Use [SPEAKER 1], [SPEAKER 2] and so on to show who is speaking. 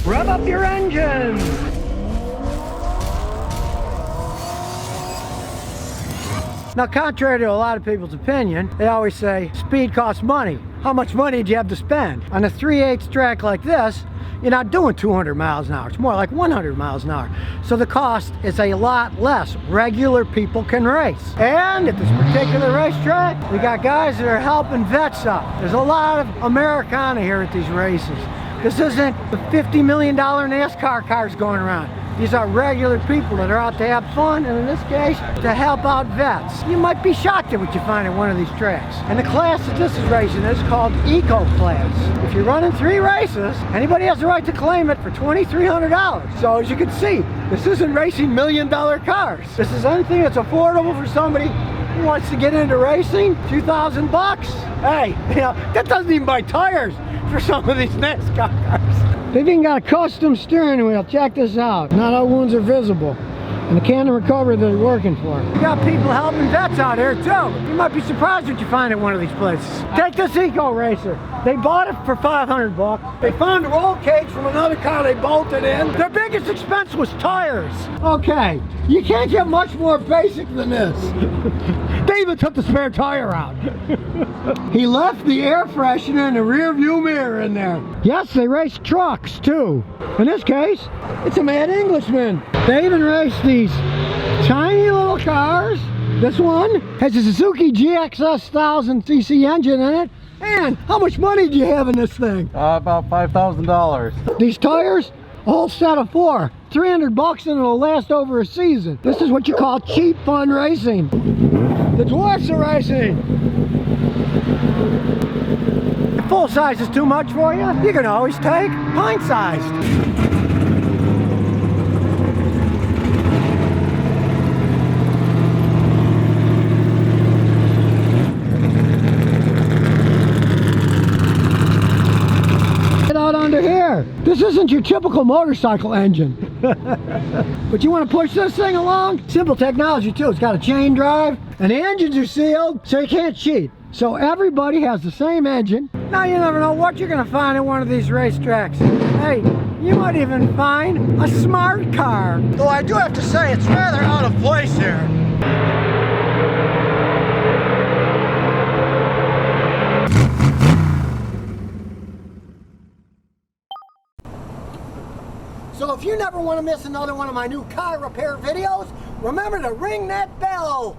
[SPEAKER 1] Rev up your engines. Now, contrary to a lot of people's opinion, they always say speed costs money. How much money do you have to spend? On a 3/8 track like this, you're not doing 200 miles an hour. It's more like 100 miles an hour. So the cost is a lot less. Regular people can race. And at this particular racetrack, we got guys that are helping vets up. There's a lot of Americana here at these races. This isn't the $50 million NASCAR cars going around. These are regular people that are out to have fun, and in this case, to help out vets. You might be shocked at what you find at one of these tracks. And the class that this is racing is called Eco Class. If you're running 3 races, anybody has the right to claim it for $2,300. So as you can see, this isn't racing $1 million cars. This is anything that's affordable for somebody who wants to get into racing. 2,000 bucks. Hey, you know, that doesn't even buy tires for some of these NASCAR cars. They've even got a custom steering wheel. Check this out. Not all wounds are visible. And the can of recovery they're working for. You got people helping vets out here too. You might be surprised what you find at one of these places. Take this Eco Racer. They bought it for 500 bucks. They found a roll cage from another car they bolted in. Their biggest expense was tires. Okay, you can't get much more basic than this. They even took the spare tire out. He left the air freshener and the rear view mirror in there. Yes, they race trucks too. In this case, it's a mad Englishman. They even race these tiny little cars. This one has a Suzuki GXS 1000cc engine in it. And how much money do you have in this thing?
[SPEAKER 2] About $5,000.
[SPEAKER 1] These tires, a whole set of 4. 300 bucks and it'll last over a season. This is what you call cheap fun racing. The dwarfs are racing. If full size is too much for you, you can always take pint sized. Under here. This isn't your typical motorcycle engine. But you want to push this thing along? Simple technology too. It's got a chain drive and the engines are sealed so you can't cheat. So everybody has the same engine. Now you never know what you're going to find at one of these racetracks. Hey, you might even find a smart car. Though I do have to say it's rather out of place here. So if you never want to miss another one of my new car repair videos, remember to ring that bell.